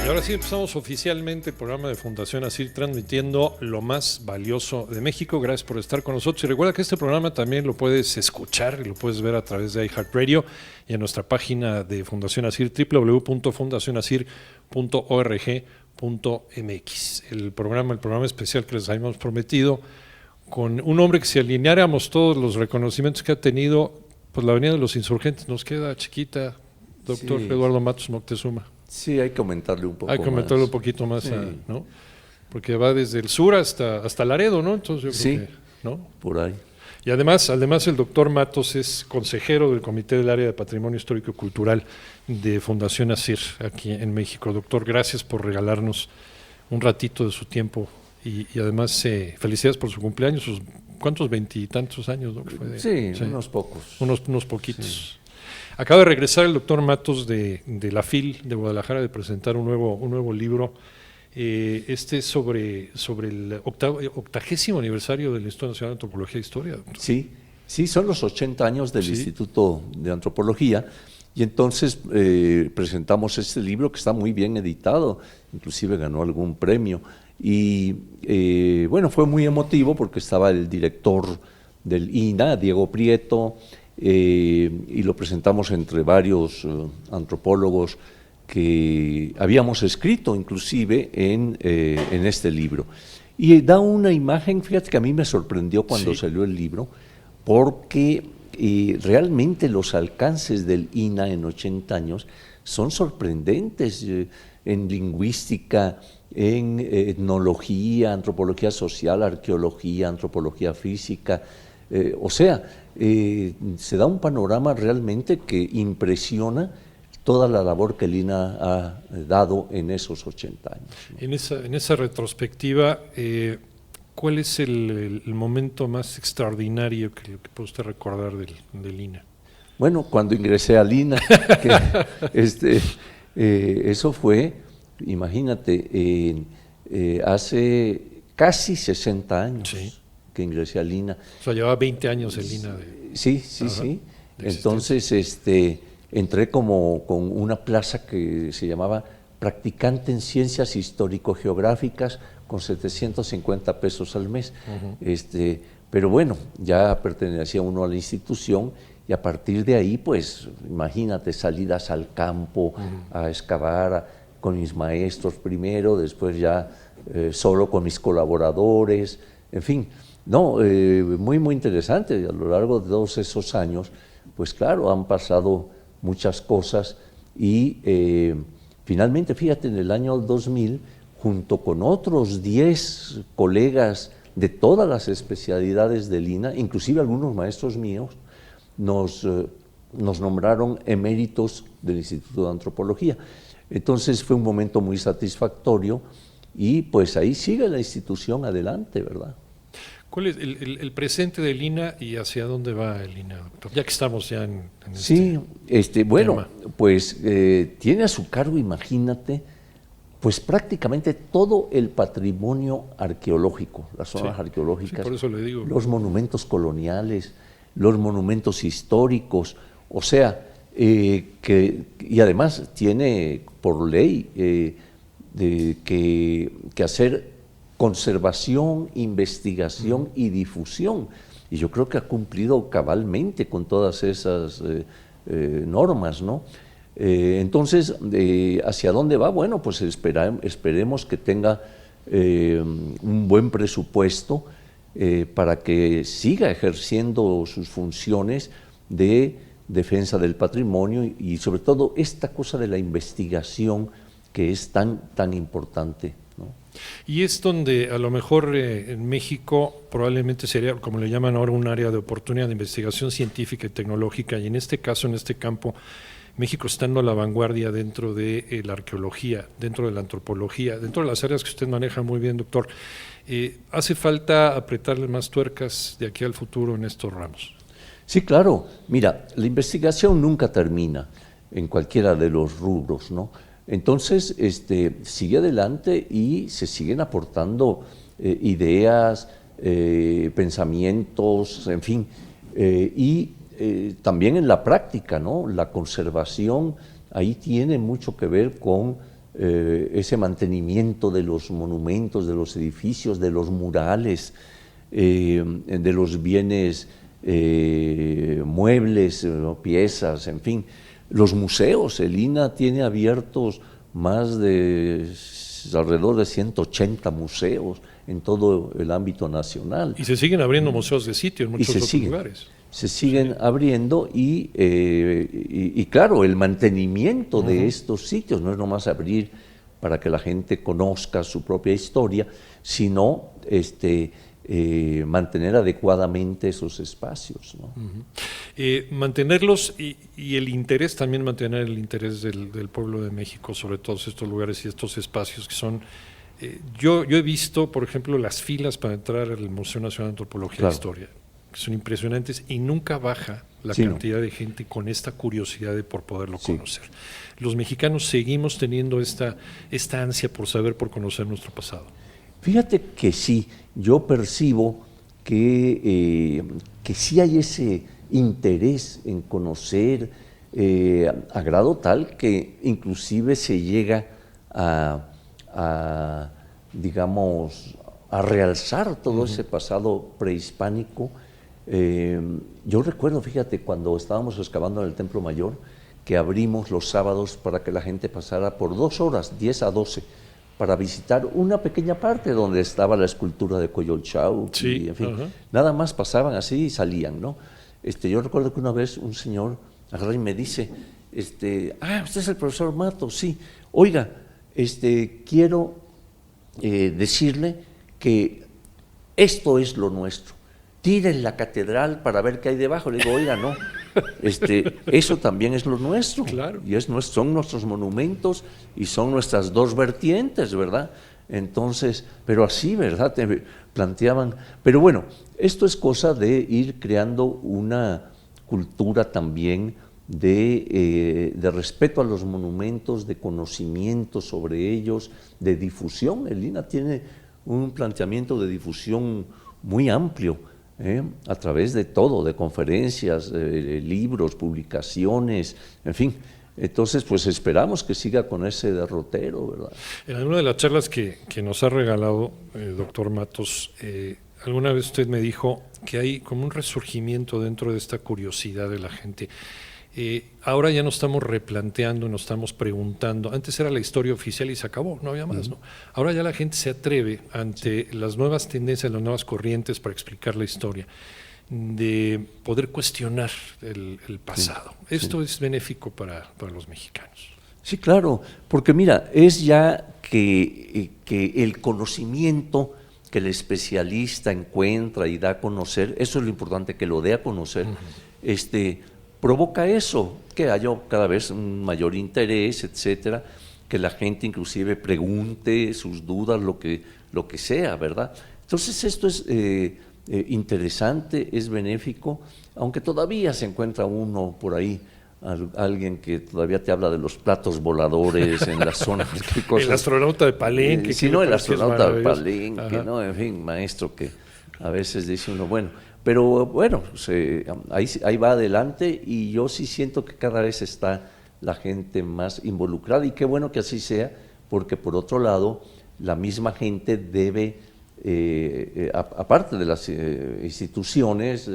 Y ahora sí empezamos oficialmente el programa de Fundación ASIR transmitiendo lo más valioso de México. Gracias por estar con nosotros y recuerda que este programa también lo puedes escuchar y lo puedes ver a través de iHeartRadio y en nuestra página de Fundación ASIR www.fundacionasir.org.mx. El programa especial que les habíamos prometido con un hombre que si alineáramos todos los reconocimientos que ha tenido, pues la Avenida de los Insurgentes nos queda chiquita, doctor Eduardo Matos Moctezuma. Sí, hay que aumentarle un poco más. Hay que aumentarle un poquito más, sí. ¿no? Porque va desde el sur hasta Laredo, ¿no? Entonces yo creo que, ¿no? Por ahí. Y además el doctor Matos es consejero del Comité del Área de Patrimonio Histórico y Cultural de Fundación ASIR aquí en México. Doctor, gracias por regalarnos un ratito de su tiempo y además felicidades por su cumpleaños, sus ¿cuántos? 20 y tantos años, ¿no? Sí, unos pocos. Unos poquitos. Sí. Acaba de regresar el doctor Matos de la FIL de Guadalajara de presentar un nuevo libro. Este es sobre el 80º aniversario del Instituto Nacional de Antropología e Historia. Doctor. Sí, son los 80 años del Instituto de Antropología y entonces presentamos este libro que está muy bien editado, inclusive ganó algún premio y bueno, fue muy emotivo porque estaba el director del INA, Diego Prieto, y lo presentamos entre varios antropólogos que habíamos escrito inclusive en este libro. Y da una imagen, fíjate que a mí me sorprendió cuando salió el libro, porque realmente los alcances del INA en 80 años son sorprendentes en lingüística, en etnología, antropología social, arqueología, antropología física, se da un panorama realmente que impresiona toda la labor que el INA ha dado en esos 80 años, ¿no? En esa retrospectiva, ¿cuál es el momento más extraordinario que puede usted recordar del INA? Bueno, cuando ingresé al INA, eso fue, imagínate, hace casi 60 años. Sí. Que ingresé al INA. O sea, llevaba 20 años el INA. Sí. Entonces, entré como con una plaza que se llamaba practicante en ciencias histórico-geográficas con 750 pesos al mes. Pero bueno, ya pertenecía uno a la institución y a partir de ahí, pues, imagínate, salidas al campo, a excavar con mis maestros primero, después ya solo con mis colaboradores, en fin. No, muy interesante. A lo largo de todos esos años, pues claro, han pasado muchas cosas y finalmente, fíjate, en el año 2000, junto con otros 10 colegas de todas las especialidades del INA, inclusive algunos maestros míos, nos nombraron eméritos del Instituto de Antropología. Entonces fue un momento muy satisfactorio y pues ahí sigue la institución adelante, ¿verdad? ¿Cuál es el presente del INA y hacia dónde va el INA, doctor? Ya que estamos ya en bueno, tema. Pues tiene a su cargo, imagínate, pues prácticamente todo el patrimonio arqueológico, las zonas arqueológicas, por eso le digo. Los monumentos coloniales, los monumentos históricos, y además tiene por ley que hacer conservación, investigación y difusión. Y yo creo que ha cumplido cabalmente con todas esas normas, ¿no? Entonces, ¿hacia dónde va? Bueno, pues esperemos que tenga un buen presupuesto para que siga ejerciendo sus funciones de defensa del patrimonio y sobre todo esta cosa de la investigación que es tan importante, ¿no? Y es donde a lo mejor en México probablemente sería, como le llaman ahora, un área de oportunidad de investigación científica y tecnológica, y en este caso, en este campo, México estando a la vanguardia dentro de la arqueología, dentro de la antropología, dentro de las áreas que usted maneja muy bien, doctor. ¿Hace falta apretarle más tuercas de aquí al futuro en estos ramos? Sí, claro. Mira, la investigación nunca termina en cualquiera de los rubros, ¿no? Entonces, sigue adelante y se siguen aportando ideas, pensamientos, en fin, y también en la práctica, ¿no? La conservación ahí tiene mucho que ver con ese mantenimiento de los monumentos, de los edificios, de los murales, de los bienes muebles, piezas, en fin. Los museos, el INAH tiene abiertos alrededor de 180 museos en todo el ámbito nacional. Y se siguen abriendo museos de sitio en muchos otros lugares. Se siguen abriendo y claro, el mantenimiento de estos sitios no es nomás abrir para que la gente conozca su propia historia, sino mantener adecuadamente esos espacios, ¿no? Mantenerlos y el interés, también mantener el interés del pueblo de México sobre todos estos lugares y estos espacios que son... yo he visto, por ejemplo, las filas para entrar al Museo Nacional de Antropología e Historia, que son impresionantes y nunca baja la cantidad de gente con esta curiosidad por poderlo conocer. Los mexicanos seguimos teniendo esta ansia por saber, por conocer nuestro pasado. Fíjate que sí, yo percibo que sí hay ese interés en conocer, a grado tal que inclusive se llega digamos, a realzar todo ese pasado prehispánico. Yo recuerdo, fíjate, cuando estábamos excavando en el Templo Mayor, que abrimos los sábados para que la gente pasara por 2 horas, 10 a 12, para visitar una pequeña parte donde estaba la escultura de Coyolxauhqui, y en fin, nada más pasaban así y salían, ¿no? Yo recuerdo que una vez un señor agarra y me dice, usted es el profesor Matos, sí, oiga, quiero decirle que esto es lo nuestro, tiren la catedral para ver qué hay debajo. Le digo, oiga, no, eso también es lo nuestro, claro. Y son nuestros monumentos y son nuestras 2 vertientes, ¿verdad? Entonces, pero así, ¿verdad? Te planteaban, pero bueno, esto es cosa de ir creando una cultura también de respeto a los monumentos, de conocimiento sobre ellos, de difusión. El INAH tiene un planteamiento de difusión muy amplio, a través de todo, de conferencias, libros, publicaciones, en fin. Entonces, pues esperamos que siga con ese derrotero, ¿verdad? En alguna de las charlas que nos ha regalado, doctor Matos, alguna vez usted me dijo que hay como un resurgimiento dentro de esta curiosidad de la gente. Ahora ya nos estamos replanteando, nos estamos preguntando. Antes era la historia oficial y se acabó, no había más, ¿no? Ahora ya la gente se atreve ante las nuevas tendencias, las nuevas corrientes para explicar la historia, de poder cuestionar el pasado. Esto es benéfico para los mexicanos. Sí, claro, porque mira, es ya que el conocimiento que el especialista encuentra y da a conocer, eso es lo importante, que lo dé a conocer, provoca eso, que haya cada vez un mayor interés, etcétera, que la gente inclusive pregunte sus dudas, lo que sea, ¿verdad? Entonces esto es interesante, es benéfico, aunque todavía se encuentra uno por ahí, alguien que todavía te habla de los platos voladores en la zona. El astronauta de Palenque. Sí, no, el astronauta de Palenque, ¿no? En fin, maestro, que a veces dice uno, bueno, pero bueno, ahí va adelante, y yo sí siento que cada vez está la gente más involucrada, y qué bueno que así sea, porque por otro lado, la misma gente debe, aparte de las instituciones,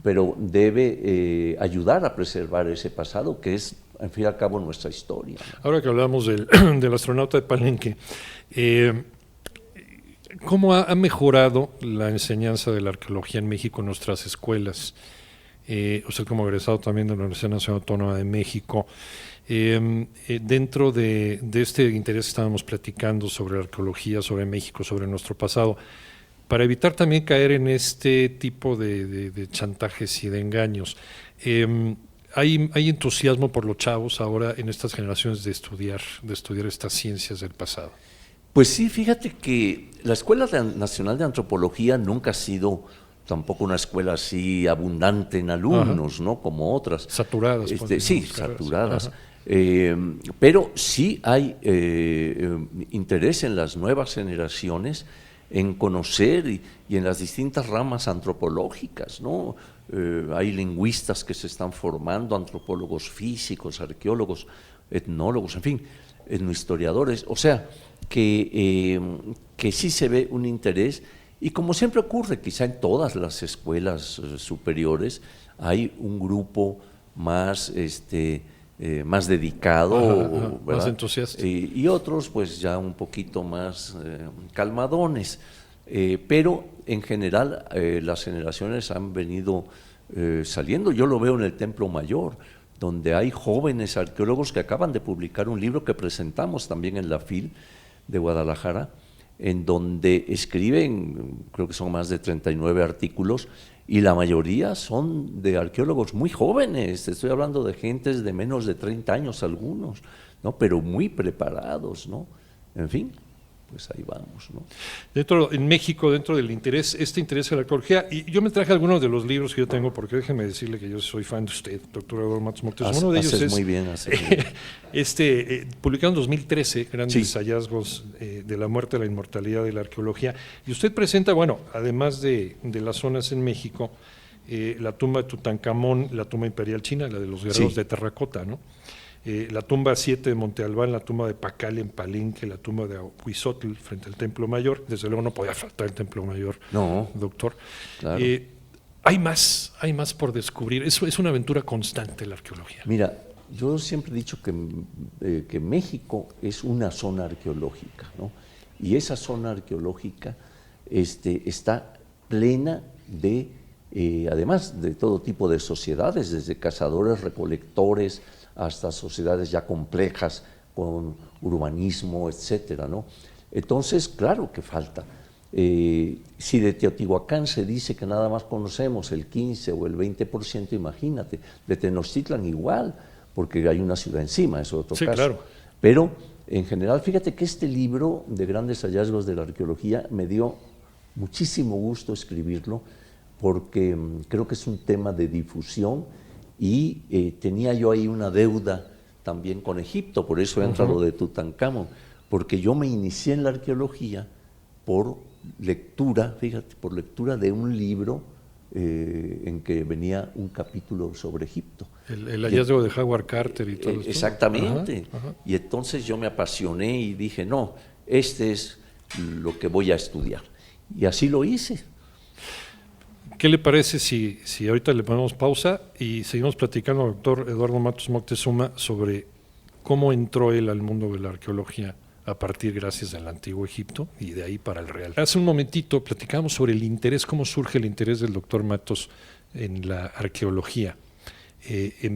pero debe ayudar a preservar ese pasado, que es, al fin y al cabo, nuestra historia, ¿no? Ahora que hablamos del astronauta de Palenque, ¿cómo ha mejorado la enseñanza de la arqueología en México en nuestras escuelas? Usted como egresado también de la Universidad Nacional Autónoma de México, dentro de este interés que estábamos platicando sobre la arqueología, sobre México, sobre nuestro pasado, para evitar también caer en este tipo de chantajes y de engaños, ¿hay entusiasmo por los chavos ahora en estas generaciones de estudiar estas ciencias del pasado? Pues sí, fíjate que la Escuela Nacional de Antropología nunca ha sido tampoco una escuela así abundante en alumnos, ¿no? Como otras. Saturadas. Sí, saturadas. Pero sí hay interés en las nuevas generaciones en conocer y en las distintas ramas antropológicas, ¿no? Hay lingüistas que se están formando, antropólogos físicos, arqueólogos, etnólogos, en fin. etnohistoriadores, o sea, que sí se ve un interés, y como siempre ocurre, quizá en todas las escuelas superiores, hay un grupo más, más dedicado, más entusiasta. Y otros pues ya un poquito más calmadones, pero en general las generaciones han venido saliendo. Yo lo veo en el Templo Mayor, donde hay jóvenes arqueólogos que acaban de publicar un libro que presentamos también en la FIL de Guadalajara, en donde escriben, creo que son más de 39 artículos, y la mayoría son de arqueólogos muy jóvenes. Estoy hablando de gentes de menos de 30 años algunos, ¿no? Pero muy preparados, ¿no? En fin, pues ahí vamos, ¿no? En México, dentro del interés, este interés en la arqueología, y yo me traje algunos de los libros que yo tengo, porque déjeme decirle que yo soy fan de usted, doctor Eduardo Matos Moctezuma. Uno de ellos es muy bien, publicado en 2013, Grandes Sí. hallazgos de la muerte, la inmortalidad de la arqueología, y usted presenta, bueno, además de las zonas en México, la tumba de Tutankamón, la tumba imperial china, la de los guerreros Sí. de terracota, ¿no? La tumba 7 de Monte Albán, la tumba de Pacal en Palenque, la tumba de Ahuizotl frente al Templo Mayor. Desde luego no podía faltar el Templo Mayor, No, doctor. claro. Hay más por descubrir. Eso es una aventura constante la arqueología. Mira, yo siempre he dicho que México es una zona arqueológica, ¿no? Y esa zona arqueológica está plena de, además de todo tipo de sociedades, desde cazadores, recolectores, hasta sociedades ya complejas con urbanismo, etcétera, ¿no? Entonces, claro que falta. Si de Teotihuacán se dice que nada más conocemos el 15 o el 20%, imagínate, de Tenochtitlan igual, porque hay una ciudad encima, eso es otro Sí, caso. claro. Pero en general, fíjate que este libro de Grandes hallazgos de la arqueología me dio muchísimo gusto escribirlo, porque creo que es un tema de difusión, y tenía yo ahí una deuda también con Egipto, por eso entra lo de Tutankamón, porque yo me inicié en la arqueología por lectura, fíjate, por lectura de un libro en que venía un capítulo sobre Egipto. El hallazgo de Howard Carter y todo esto. Exactamente. Ajá. Y entonces yo me apasioné y dije, no, este es lo que voy a estudiar. Y así lo hice. ¿Qué le parece si ahorita le ponemos pausa y seguimos platicando, doctor Eduardo Matos Moctezuma, sobre cómo entró él al mundo de la arqueología a partir, gracias al Antiguo Egipto, y de ahí para el Real? Hace un momentito platicábamos sobre el interés, cómo surge el interés del doctor Matos en la arqueología.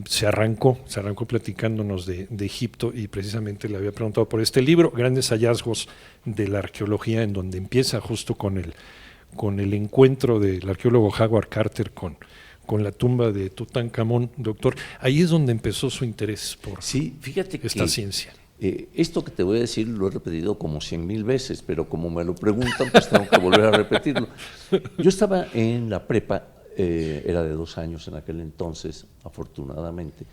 Se arrancó platicándonos de Egipto, y precisamente le había preguntado por este libro, Grandes hallazgos de la arqueología, en donde empieza justo con el encuentro del arqueólogo Howard Carter con la tumba de Tutankamón, doctor. Ahí es donde empezó su interés por fíjate esta ciencia. Esto que te voy a decir lo he repetido como 100,000 veces, pero como me lo preguntan, pues tengo que volver a repetirlo. Yo estaba en la prepa, era de 2 años en aquel entonces, afortunadamente,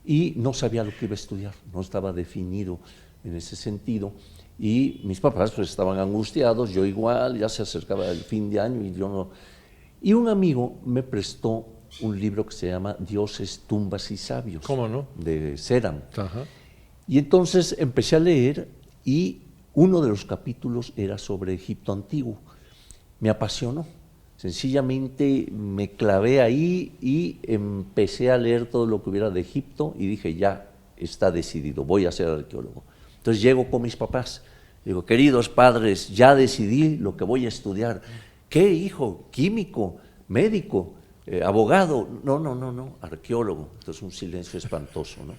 y no sabía lo que iba a estudiar, no estaba definido en ese sentido, y mis papás pues estaban angustiados, yo igual, ya se acercaba el fin de año y yo no. Y un amigo me prestó un libro que se llama Dioses, tumbas y sabios. ¿Cómo no? De Ceram. Ajá. Y entonces empecé a leer, y uno de los capítulos era sobre Egipto antiguo. Me apasionó. Sencillamente me clavé ahí y empecé a leer todo lo que hubiera de Egipto y dije, ya está decidido, voy a ser arqueólogo. Entonces llego con mis papás, digo, queridos padres, ya decidí lo que voy a estudiar. ¿Qué, hijo? ¿Químico? ¿Médico? ¿Abogado? No, arqueólogo. Entonces un silencio espantoso, ¿no?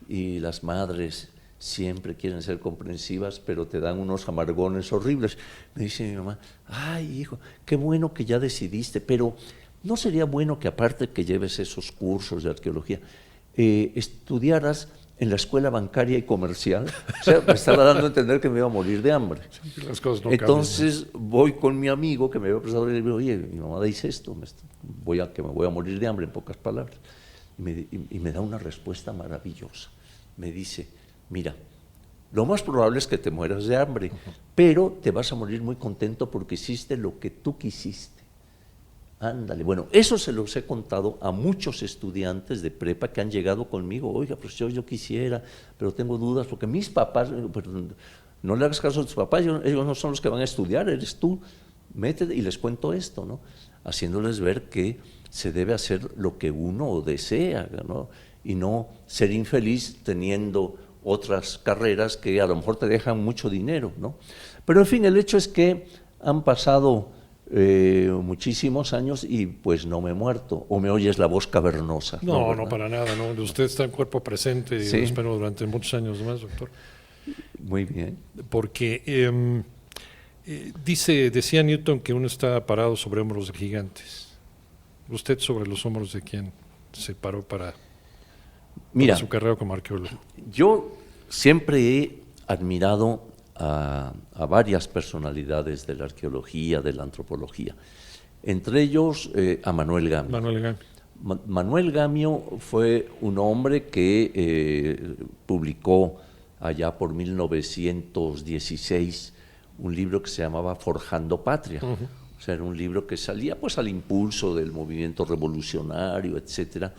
Y las madres siempre quieren ser comprensivas, pero te dan unos amargones horribles. Me dice mi mamá, ay, hijo, qué bueno que ya decidiste, pero ¿no sería bueno que aparte que lleves esos cursos de arqueología, estudiaras en la escuela bancaria y comercial? O sea, me estaba dando a entender que me iba a morir de hambre. Las cosas no Entonces cambian. voy con mi amigo que me había prestado el libro, oye, mi mamá dice esto, que me voy a morir de hambre, en pocas palabras. Y me da una respuesta maravillosa. Me dice, mira, lo más probable es que te mueras de hambre, pero te vas a morir muy contento porque hiciste lo que tú quisiste. Ándale, bueno, eso se los he contado a muchos estudiantes de prepa que han llegado conmigo. Oiga, profesor, yo quisiera, pero tengo dudas, porque mis papás, pero no le hagas caso a tus papás, ellos no son los que van a estudiar, eres tú. Métete y les cuento esto, ¿no? Haciéndoles ver que se debe hacer lo que uno desea, ¿no? Y no ser infeliz teniendo otras carreras que a lo mejor te dejan mucho dinero, ¿no? Pero en fin, el hecho es que han pasado muchísimos años y pues no me he muerto. ¿O me oyes la voz cavernosa? No, para nada, no. Usted está en cuerpo presente y sí. Lo espero durante muchos años más, doctor. Muy bien. Porque decía Newton que uno está parado sobre hombros de gigantes. ¿Usted sobre los hombros de quién se paró para su carrera como arqueólogo? Yo siempre he admirado a varias personalidades de la arqueología, de la antropología. Entre ellos a Manuel Gamio. Manuel Gamio fue un hombre que publicó allá por 1916 un libro que se llamaba Forjando Patria. O sea, era un libro que salía pues al impulso del movimiento revolucionario, etcétera.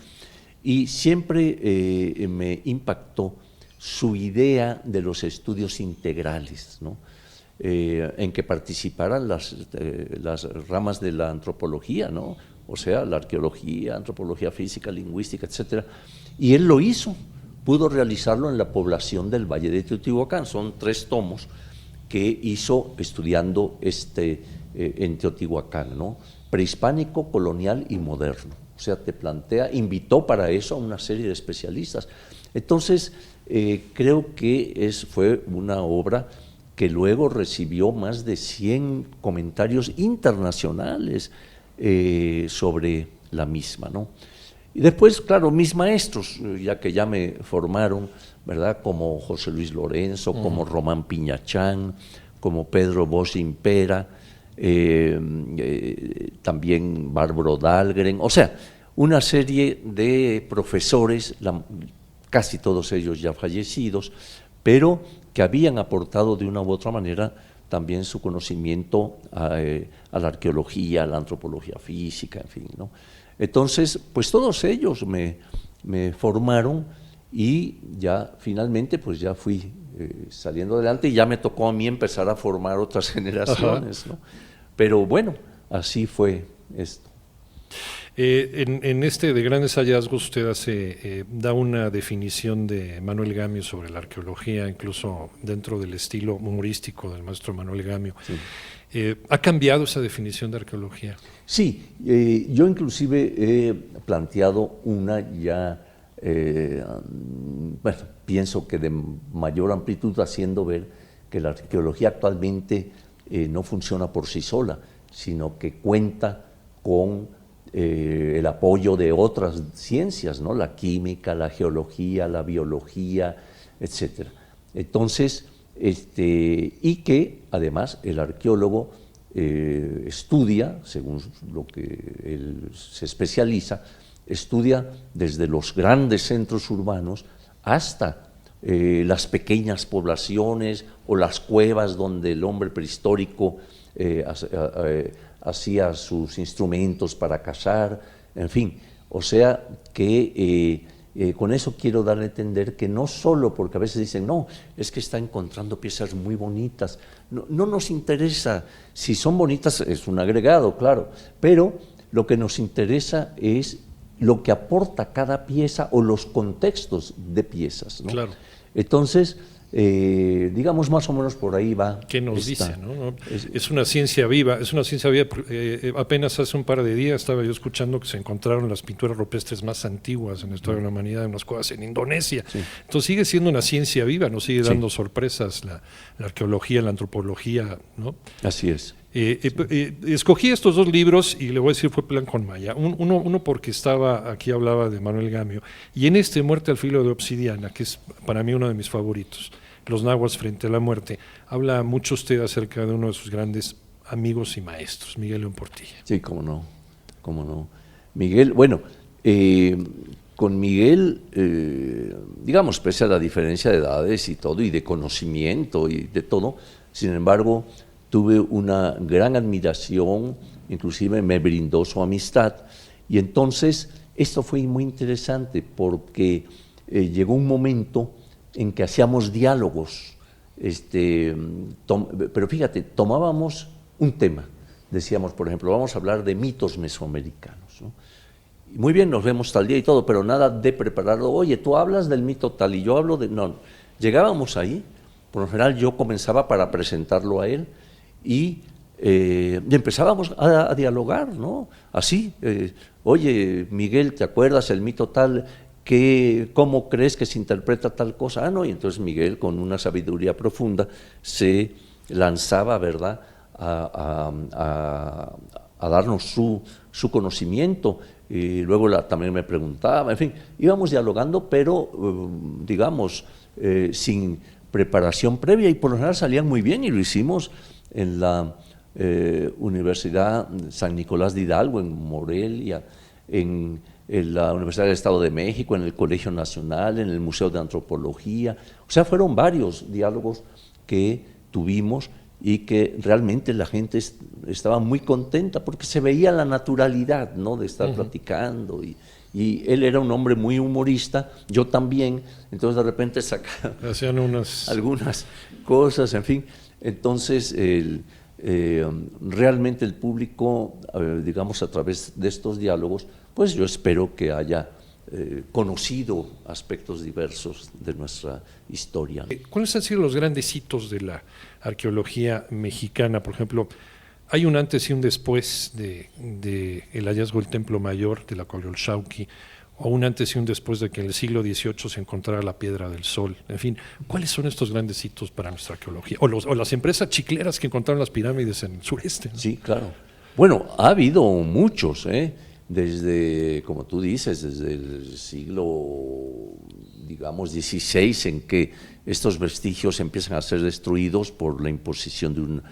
Y siempre me impactó su idea de los estudios integrales, ¿no? En que participaran las ramas de la antropología, ¿no? O sea, la arqueología, antropología física, lingüística, etcétera. Y él lo hizo, pudo realizarlo en la población del Valle de Teotihuacán. Son 3 tomos que hizo estudiando en Teotihuacán, ¿no? Prehispánico, colonial y moderno. O sea, invitó para eso a una serie de especialistas. Entonces, creo que fue una obra que luego recibió más de 100 comentarios internacionales sobre la misma, ¿no? Y después, claro, mis maestros, ya que ya me formaron, ¿verdad? Como José Luis Lorenzo, como Román Piñachán, como Pedro Bosch Impera, también Bárbaro Dahlgren, o sea, una serie de profesores, casi todos ellos ya fallecidos, pero que habían aportado de una u otra manera también su conocimiento a la arqueología, a la antropología física, en fin, ¿no? Entonces, pues todos ellos me formaron y ya finalmente pues ya fui saliendo adelante y ya me tocó a mí empezar a formar otras generaciones, ¿no? Pero bueno, así fue esto. En este de grandes hallazgos usted da una definición de Manuel Gamio sobre la arqueología, incluso dentro del estilo humorístico del maestro Manuel Gamio. Sí. ¿Ha cambiado esa definición de arqueología? Sí, yo inclusive he planteado una ya, bueno, pienso que de mayor amplitud, haciendo ver que la arqueología actualmente no funciona por sí sola, sino que cuenta con el apoyo de otras ciencias, ¿no? La química, la geología, la biología, etcétera. Entonces, y que además el arqueólogo estudia, según lo que él se especializa, estudia desde los grandes centros urbanos hasta las pequeñas poblaciones o las cuevas donde el hombre prehistórico hacía sus instrumentos para cazar, en fin. O sea que con eso quiero dar a entender que no solo, porque a veces dicen, no, es que está encontrando piezas muy bonitas, no nos interesa, si son bonitas es un agregado, claro, pero lo que nos interesa es lo que aporta cada pieza o los contextos de piezas, ¿no? Claro. Entonces, digamos más o menos por ahí va. ¿Qué nos dice? ¿No? Es una ciencia viva, apenas hace un par de días estaba yo escuchando que se encontraron las pinturas rupestres más antiguas en la historia de la humanidad en unas cuevas en Indonesia. Sí. Entonces sigue siendo una ciencia viva, nos sigue dando sorpresas la arqueología, la antropología, ¿no? Así es. Escogí estos 2 libros y le voy a decir fue plan con Maya. Uno porque aquí hablaba de Manuel Gamio, y en Muerte al filo de obsidiana, que es para mí uno de mis favoritos, Los nahuas frente a la muerte, habla mucho usted acerca de uno de sus grandes amigos y maestros, Miguel León Portilla. Sí, cómo no. Miguel, bueno, con Miguel, digamos, pese a la diferencia de edades y todo, y de conocimiento y de todo, sin embargo, tuve una gran admiración inclusive me brindó su amistad. Y entonces esto fue muy interesante porque llegó un momento en que hacíamos diálogos, pero fíjate, tomábamos un tema, decíamos, por ejemplo, vamos a hablar de mitos mesoamericanos, ¿no? Y muy bien, nos vemos tal día y todo, pero nada de prepararlo. Oye, tú hablas del mito tal y yo hablo de... No, llegábamos ahí, por lo general yo comenzaba para presentarlo a él y empezábamos a dialogar, ¿no? Así, oye, Miguel, ¿te acuerdas el mito tal? ¿Cómo crees que se interpreta tal cosa? Ah, no, y entonces Miguel, con una sabiduría profunda, se lanzaba, ¿verdad?, a darnos su conocimiento, y luego también me preguntaba, en fin, íbamos dialogando, pero, digamos, sin preparación previa, y por lo general salían muy bien, y lo hicimos en la Universidad San Nicolás de Hidalgo, en Morelia, en la Universidad del Estado de México, en el Colegio Nacional, en el Museo de Antropología. O sea, fueron varios diálogos que tuvimos y que realmente la gente estaba muy contenta porque se veía la naturalidad, ¿no?, de estar platicando. Y él era un hombre muy humorista, yo también, entonces de repente sacaba algunas cosas, en fin. Entonces, realmente el público, digamos, a través de estos diálogos, pues yo espero que haya conocido aspectos diversos de nuestra historia. ¿Cuáles han sido los grandes hitos de la arqueología mexicana? Por ejemplo, hay un antes y un después de el hallazgo del Templo Mayor de la Coyolxauhqui, o un antes y un después de que en el siglo XVIII se encontrara la Piedra del Sol. En fin, ¿cuáles son estos grandes hitos para nuestra arqueología? O las empresas chicleras que encontraron las pirámides en el sureste, ¿no? Sí, claro. Bueno, ha habido muchos, desde, como tú dices, desde el siglo, digamos, XVI, en que estos vestigios empiezan a ser destruidos por la imposición de un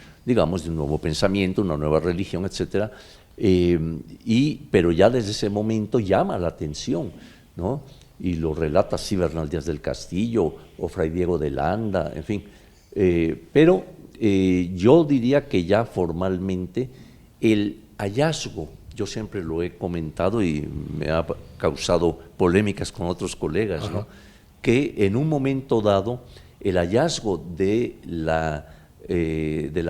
nuevo pensamiento, una nueva religión, etcétera. Pero ya desde ese momento llama la atención, ¿no? Y lo relata así Bernal Díaz del Castillo o Fray Diego de Landa, en fin. Pero yo diría que ya formalmente el hallazgo, yo siempre lo he comentado y me ha causado polémicas con otros colegas, ¿no?, que en un momento dado el hallazgo de la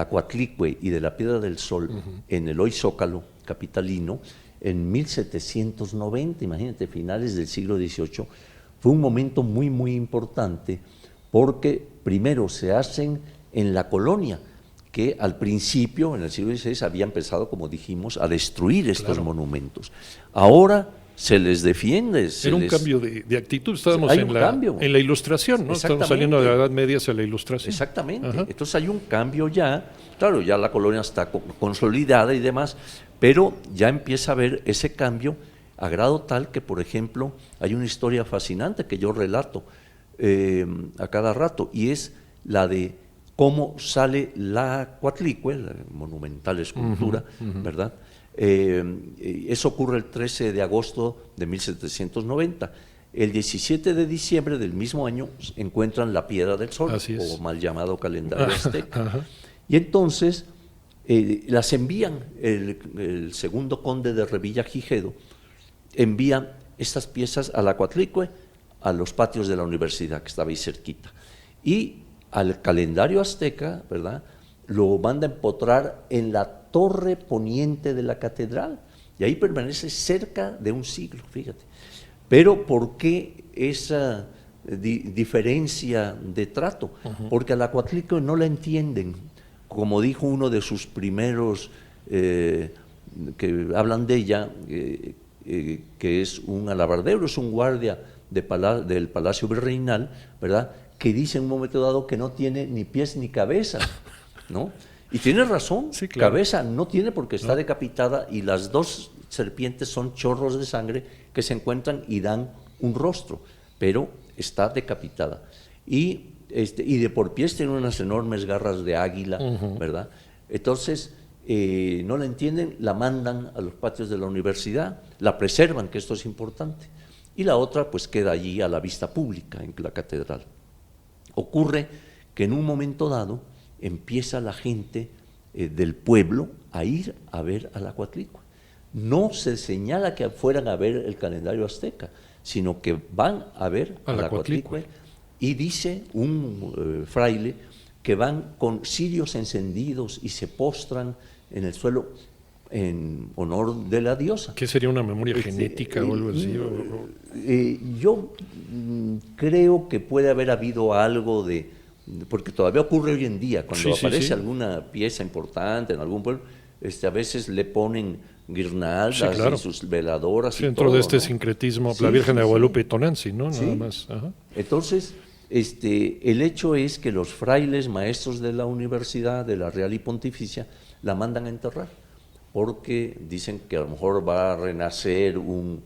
Coatlicue y de la Piedra del Sol en el hoy Zócalo capitalino, en 1790, imagínate, finales del siglo XVIII, fue un momento muy, muy importante, porque primero se hacen en la colonia, que al principio, en el siglo XVI, había empezado, como dijimos, a destruir estos monumentos. Ahora se les defiende. Era un cambio de actitud, estábamos en la Ilustración, ¿no? Estamos saliendo de la Edad Media hacia la Ilustración. Exactamente, entonces hay un cambio ya, claro, ya la colonia está consolidada y demás, pero ya empieza a haber ese cambio a grado tal que, por ejemplo, hay una historia fascinante que yo relato a cada rato, y es la de cómo sale la Coatlicue, la monumental escultura, ¿verdad? Eso ocurre el 13 de agosto de 1790. El 17 de diciembre del mismo año encuentran la Piedra del Sol, o mal llamado calendario azteca. Y entonces las envían, el segundo conde de Revillagigedo envía estas piezas a la Coatlicue, a los patios de la universidad, que estaba ahí cerquita. Y al calendario azteca, ¿verdad?, lo manda a empotrar en la torre poniente de la catedral, y ahí permanece cerca de un siglo, fíjate. Pero ¿por qué esa diferencia de trato? Porque a la Coatlicue no la entienden, como dijo uno de sus primeros que hablan de ella, que es un alabardero, es un guardia del Palacio Virreinal, ¿verdad?, que dice en un momento dado que no tiene ni pies ni cabeza, ¿no? Y tiene razón, sí, claro. Cabeza no tiene porque está decapitada, y las dos serpientes son chorros de sangre que se encuentran y dan un rostro, pero está decapitada. Y de por pies tiene unas enormes garras de águila, ¿verdad? Entonces, no la entienden, la mandan a los patios de la universidad, la preservan, que esto es importante, y la otra pues queda allí a la vista pública en la catedral. Ocurre que en un momento dado empieza la gente del pueblo a ir a ver al Acuatlicue. No se señala que fueran a ver el calendario azteca, sino que van a ver al Acuatlicue, y dice un fraile que van con cirios encendidos y se postran en el suelo en honor de la diosa. ¿Qué sería una memoria genética o algo así? Yo creo que puede haber habido algo de, porque todavía ocurre hoy en día, cuando aparece alguna pieza importante en algún pueblo, a veces le ponen guirnaldas y sus veladoras. Dentro de este sincretismo, la Virgen de Guadalupe y Tonanzi, ¿no? Nada más. Ajá. Entonces, el hecho es que los frailes maestros de la universidad, de la Real y Pontificia, la mandan a enterrar, porque dicen que a lo mejor va a renacer un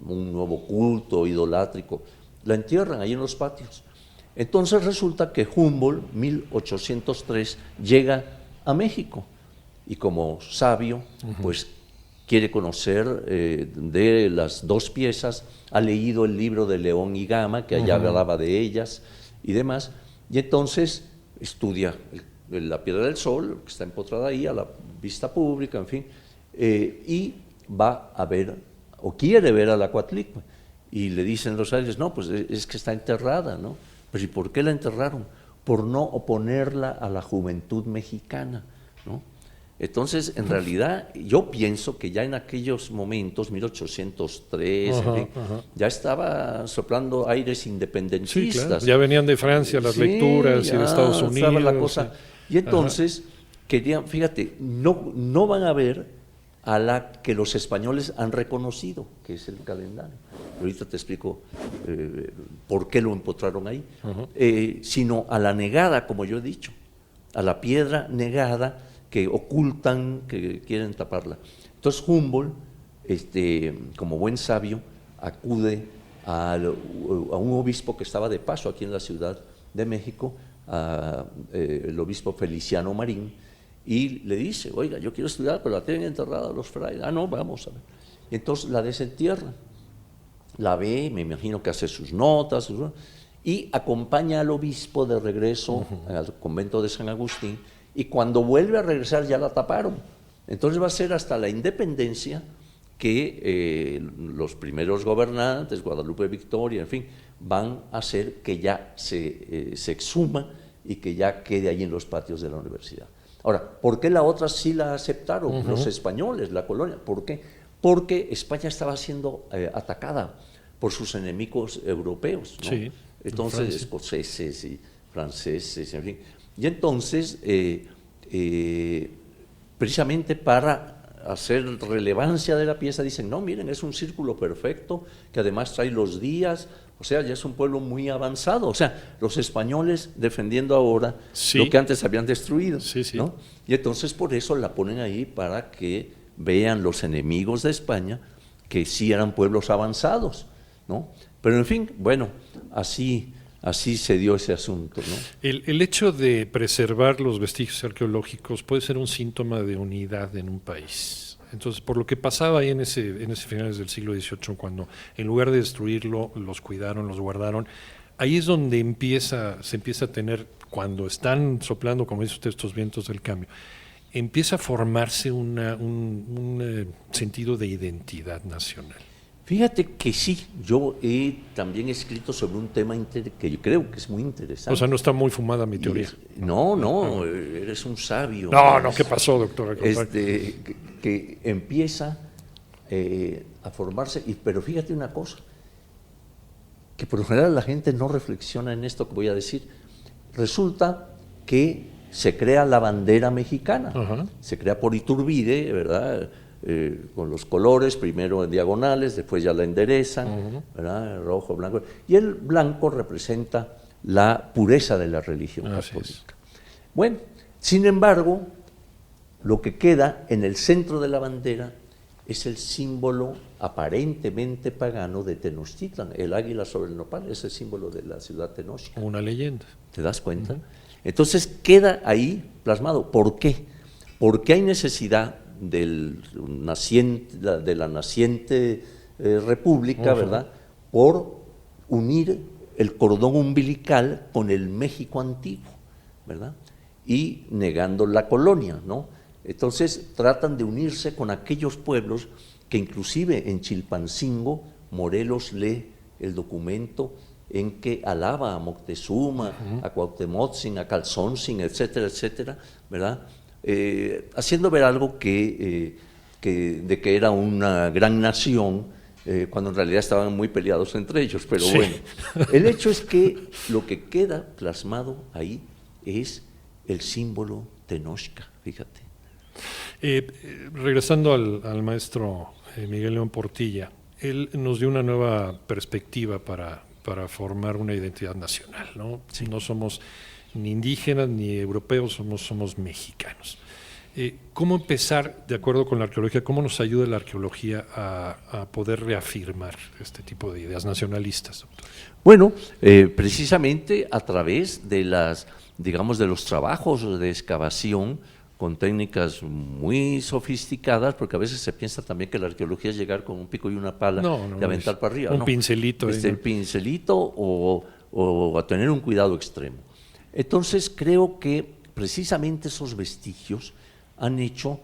nuevo culto idolátrico. La entierran ahí en los patios. Entonces resulta que Humboldt, 1803, llega a México y como sabio, pues quiere conocer de las dos piezas, ha leído el libro de León y Gama, que allá hablaba de ellas y demás, y entonces estudia la Piedra del Sol, que está empotrada ahí a la vista pública, en fin, y va a ver, o quiere ver al Acuatlicue, y le dicen los frailes, no, pues es que está enterrada, ¿no? Pero ¿y por qué la enterraron? Por no oponerla a la juventud mexicana, ¿no? Entonces, en realidad, yo pienso que ya en aquellos momentos, 1803, ya estaba soplando aires independentistas. Sí, claro. Ya venían de Francia las lecturas y de Estados Unidos. La cosa. Y entonces, querían, fíjate, no van a ver a la que los españoles han reconocido, que es el calendario. Ahorita te explico por qué lo empotraron ahí. Sino a la negada, como yo he dicho, a la piedra negada que ocultan, que quieren taparla. Entonces Humboldt, como buen sabio, acude a un obispo que estaba de paso aquí en la Ciudad de México, el obispo Feliciano Marín, y le dice, oiga, yo quiero estudiar, pero la tienen enterrada los frailes. No, vamos a ver. Y entonces la desentierran, la ve, me imagino que hace sus notas, y acompaña al obispo de regreso al convento de San Agustín, y cuando vuelve a regresar ya la taparon. Entonces va a ser hasta la independencia que los primeros gobernantes, Guadalupe Victoria, en fin, van a hacer que ya se exhuma y que ya quede ahí en los patios de la universidad. Ahora, ¿por qué la otra sí la aceptaron? Los españoles, la colonia. ¿Por qué? Porque España estaba siendo atacada por sus enemigos europeos, ¿no? Sí, entonces, escoceses y franceses, en fin. Y entonces, precisamente para hacer relevancia de la pieza, dicen, no, miren, es un círculo perfecto, que además trae los días, o sea, ya es un pueblo muy avanzado. O sea, los españoles defendiendo ahora lo que antes habían destruido, ¿no? Y entonces por eso la ponen ahí para que vean los enemigos de España que sí eran pueblos avanzados, ¿no? Pero en fin, bueno, así se dio ese asunto, ¿no? El hecho de preservar los vestigios arqueológicos puede ser un síntoma de unidad en un país. Entonces, por lo que pasaba ahí en ese finales del siglo XVIII, cuando en lugar de destruirlo, los cuidaron, los guardaron, ahí es donde se empieza a tener, cuando están soplando, como dice usted, estos vientos del cambio, empieza a formarse un sentido de identidad nacional. Fíjate que sí, yo he también escrito sobre un tema que yo creo que es muy interesante. O sea, no está muy fumada mi teoría. No, eres un sabio. No, ¿qué pasó, doctor? Que empieza a formarse, pero fíjate una cosa, que por lo general la gente no reflexiona en esto que voy a decir. Resulta que se crea la bandera mexicana, se crea por Iturbide, ¿verdad?, con los colores, primero en diagonales, después ya la enderezan, ¿verdad?, rojo, blanco, y el blanco representa la pureza de la religión católica. Bueno, sin embargo, lo que queda en el centro de la bandera es el símbolo aparentemente pagano de Tenochtitlan, el águila sobre el nopal, es el símbolo de la ciudad Tenochtitlan. Una leyenda. ¿Te das cuenta? Entonces queda ahí plasmado. ¿Por qué? Porque hay necesidad de la naciente república, ¿verdad?, por unir el cordón umbilical con el México antiguo, ¿verdad? y negando la colonia, ¿no? Entonces tratan de unirse con aquellos pueblos que inclusive en Chilpancingo, Morelos lee el documento en que alaba a Moctezuma, a Cuauhtémoc, a Calzónzin, etcétera, etcétera, ¿verdad? Haciendo ver algo de que era una gran nación, cuando en realidad estaban muy peleados entre ellos, pero sí. Bueno, el hecho es que lo que queda plasmado ahí es el símbolo Tenochca, fíjate. Regresando al maestro Miguel León Portilla, él nos dio una nueva perspectiva para formar una identidad nacional, ¿no? Sí. No somos ni indígenas ni europeos, somos mexicanos. ¿Cómo empezar, de acuerdo con la arqueología, cómo nos ayuda la arqueología a poder reafirmar este tipo de ideas nacionalistas, doctor? Bueno, precisamente a través de de los trabajos de excavación con técnicas muy sofisticadas, porque a veces se piensa también que la arqueología es llegar con un pico y una pala y aventar para arriba. Un pincelito. El pincelito o a tener un cuidado extremo. Entonces creo que precisamente esos vestigios han hecho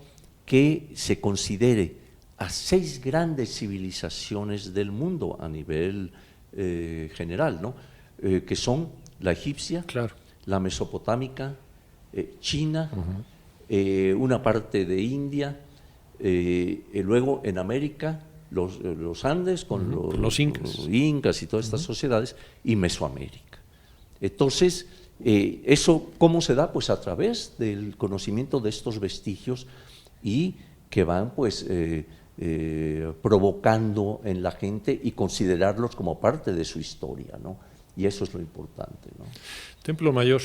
que se considere a 6 grandes civilizaciones del mundo a nivel general, ¿no? Que son la egipcia, claro, la mesopotámica, China, una parte de India, luego en América los Andes con los incas y todas estas sociedades, y Mesoamérica. Entonces, ¿eso cómo se da? Pues a través del conocimiento de estos vestigios y que van pues provocando en la gente y considerarlos como parte de su historia, ¿no? Y eso es lo importante, ¿no? Templo Mayor,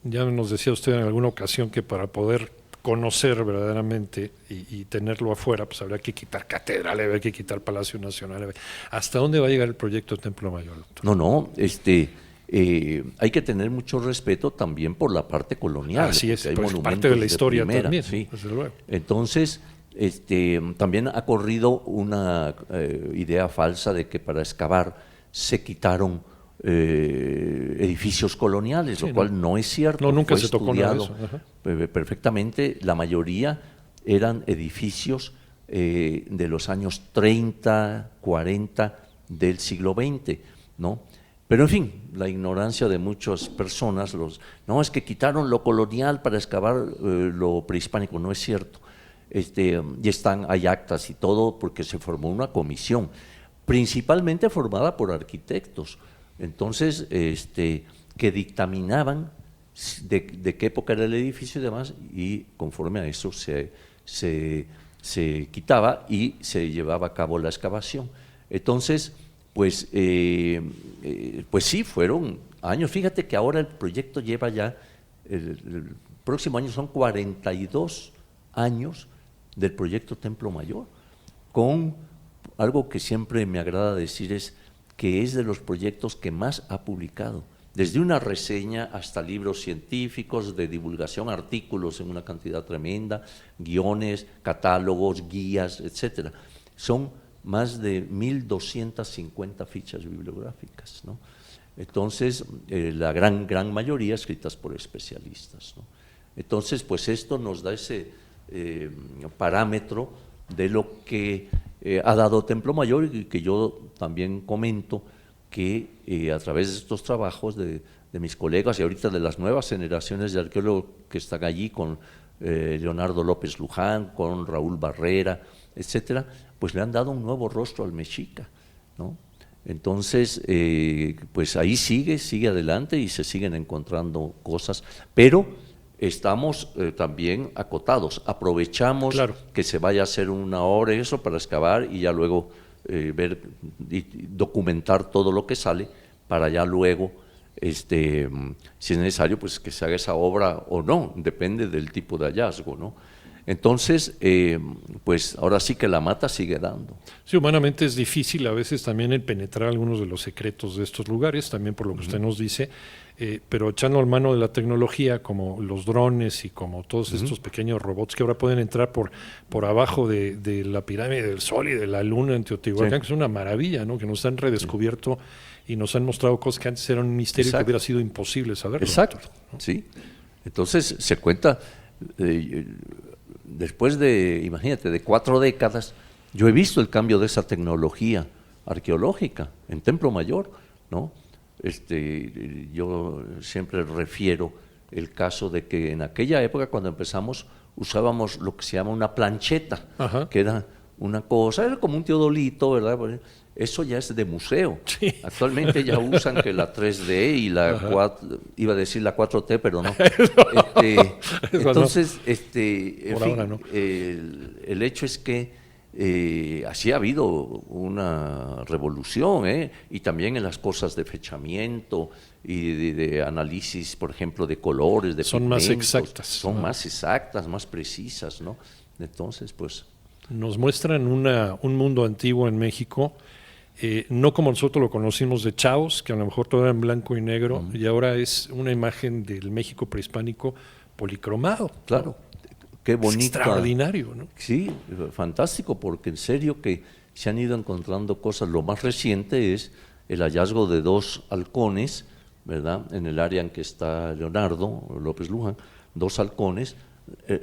ya nos decía usted en alguna ocasión que para poder conocer verdaderamente y tenerlo afuera, pues habría que quitar catedral, habría que quitar Palacio Nacional. ¿Hasta dónde va a llegar el proyecto Templo Mayor, doctor? No, hay que tener mucho respeto también por la parte colonial. Así es, pues parte de la historia también, sí. Desde luego. Entonces, también ha corrido una idea falsa de que para excavar se quitaron edificios coloniales, lo cual no es cierto. No, nunca se tocó nada de eso. Perfectamente, la mayoría eran edificios de los años 30, 40 del siglo XX, ¿no? Pero en fin, la ignorancia de muchas personas, no, es que quitaron lo colonial para excavar lo prehispánico, no es cierto. Y hay actas y todo porque se formó una comisión, principalmente formada por arquitectos, entonces que dictaminaban de qué época era el edificio y demás, y conforme a eso se quitaba y se llevaba a cabo la excavación. Entonces, pues sí, fueron años. Fíjate que ahora el proyecto lleva ya, el próximo año son 42 años del proyecto Templo Mayor, con algo que siempre me agrada decir es que es de los proyectos que más ha publicado, desde una reseña hasta libros científicos, de divulgación, artículos en una cantidad tremenda, guiones, catálogos, guías, etcétera. Son más de 1.250 fichas bibliográficas, ¿no? Entonces, la gran mayoría escritas por especialistas, ¿no? Entonces, pues esto nos da ese parámetro de lo que ha dado Templo Mayor, y que yo también comento que a través de estos trabajos de mis colegas y ahorita de las nuevas generaciones de arqueólogos que están allí, con Leonardo López Luján, con Raúl Barrera, etcétera, pues le han dado un nuevo rostro al mexica, ¿no? Entonces, pues ahí sigue adelante y se siguen encontrando cosas, pero estamos también acotados, aprovechamos que se vaya a hacer una hora eso para excavar y ya luego ver y documentar todo lo que sale para ya luego, si es necesario, pues que se haga esa obra o no, depende del tipo de hallazgo, ¿no? Entonces, pues ahora sí que la mata sigue dando. Sí, humanamente es difícil a veces también el penetrar algunos de los secretos de estos lugares, también por lo que usted nos dice, pero echando al mano de la tecnología, como los drones y como todos estos pequeños robots que ahora pueden entrar por abajo de la pirámide del Sol y de la Luna en Teotihuacán, que es una maravilla, ¿no? Que nos han redescubierto y nos han mostrado cosas que antes eran un misterio. Exacto. Que hubiera sido imposible saberlo. Exacto, doctor, ¿no? Sí. Entonces se cuenta, después de, imagínate, de 4 décadas, yo he visto el cambio de esa tecnología arqueológica en Templo Mayor, ¿no? Yo siempre refiero el caso de que en aquella época, cuando empezamos, usábamos lo que se llama una plancheta, Ajá. que era una cosa, era como un teodolito, ¿verdad? Eso ya es de museo. Sí. Actualmente ya usan que la 3D y la 4, iba a decir la 4T, pero no. Entonces, en fin, no. El hecho es que así ha habido una revolución, y también en las cosas de fechamiento y de análisis, por ejemplo, de colores, de son pigmentos, más exactas. Son más exactas, más precisas, ¿no? Entonces, pues... Nos muestran un mundo antiguo en México, no como nosotros lo conocimos de chavos, que a lo mejor todo era en blanco y negro, y ahora es una imagen del México prehispánico policromado. Claro. Qué bonito. Extraordinario, ¿no? Sí, fantástico, porque en serio que se han ido encontrando cosas. Lo más reciente es el hallazgo de 2 halcones, ¿verdad? En el área en que está Leonardo López Luján, 2 halcones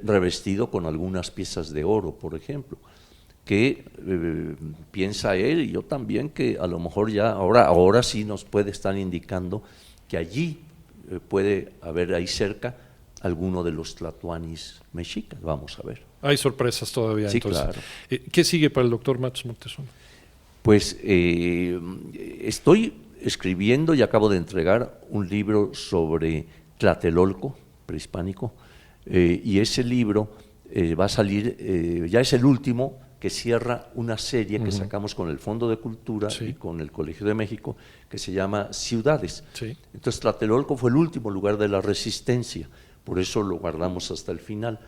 revestidos con algunas piezas de oro, por ejemplo, que piensa él y yo también que a lo mejor ya ahora sí nos puede estar indicando que allí puede haber ahí cerca alguno de los tlatoanis mexicas. Vamos a ver. Hay sorpresas todavía. Sí, entonces. Claro. ¿Qué sigue para el doctor Matos Moctezuma? Pues estoy escribiendo y acabo de entregar un libro sobre Tlatelolco prehispánico, y ese libro va a salir, ya es el último que cierra una serie que sacamos con el Fondo de Cultura y con el Colegio de México, que se llama Ciudades. Sí. Entonces Tlatelolco fue el último lugar de la resistencia, por eso lo guardamos hasta el final.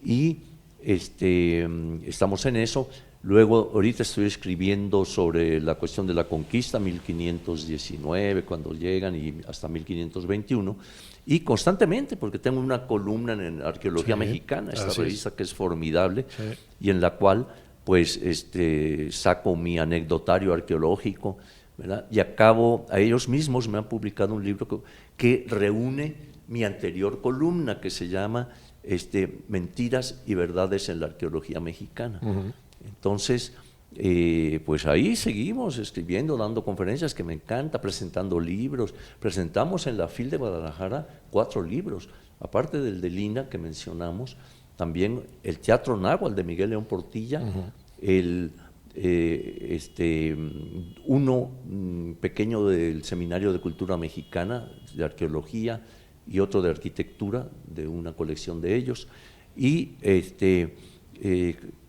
Y estamos en eso. Luego, ahorita estoy escribiendo sobre la cuestión de la conquista, 1519, cuando llegan, y hasta 1521, y constantemente, porque tengo una columna en Arqueología Mexicana, esta revista que es formidable, y en la cual pues saco mi anecdotario arqueológico, ¿verdad? Y a ellos mismos me han publicado un libro que reúne mi anterior columna, que se llama Mentiras y Verdades en la Arqueología Mexicana. Entonces, pues ahí seguimos escribiendo, dando conferencias, que me encanta, presentando libros. Presentamos en la FIL de Guadalajara 4 libros, aparte del de Lina que mencionamos, también el Teatro Náhuatl de Miguel León Portilla, uno pequeño del Seminario de Cultura Mexicana, de Arqueología, y otro de Arquitectura, de una colección de ellos, y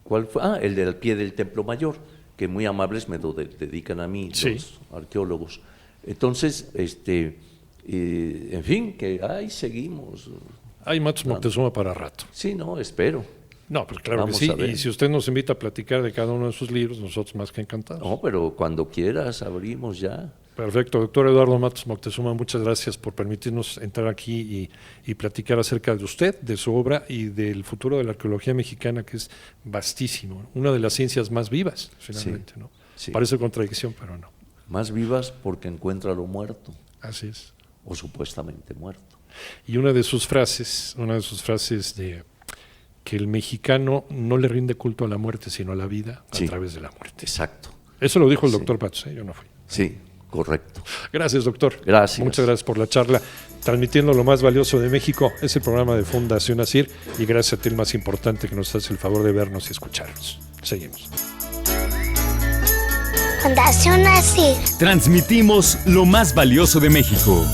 ¿cuál fue? El del pie del Templo Mayor, que muy amables me lo dedican a mí, los arqueólogos. Entonces, en fin, que ahí seguimos. Hay Matos Moctezuma para rato. Sí, no, espero. No, pues claro que sí, y si usted nos invita a platicar de cada uno de sus libros, nosotros más que encantados. No, pero cuando quieras abrimos ya. Perfecto, doctor Eduardo Matos Moctezuma, muchas gracias por permitirnos entrar aquí y platicar acerca de usted, de su obra y del futuro de la arqueología mexicana, que es vastísimo, una de las ciencias más vivas, finalmente, ¿no? Sí. Parece contradicción, pero no. Más vivas porque encuentra lo muerto. Así es. O supuestamente muerto. Y una de sus frases de que el mexicano no le rinde culto a la muerte, sino a la vida a través de la muerte. Exacto. Eso lo dijo el doctor Matos, yo no fui. Sí. Correcto. Gracias, doctor. Gracias. Muchas gracias por la charla. Transmitiendo lo más valioso de México, es el programa de Fundación ASIR, y gracias a ti, el más importante, que nos hace el favor de vernos y escucharnos. Seguimos. Fundación ASIR. Transmitimos lo más valioso de México.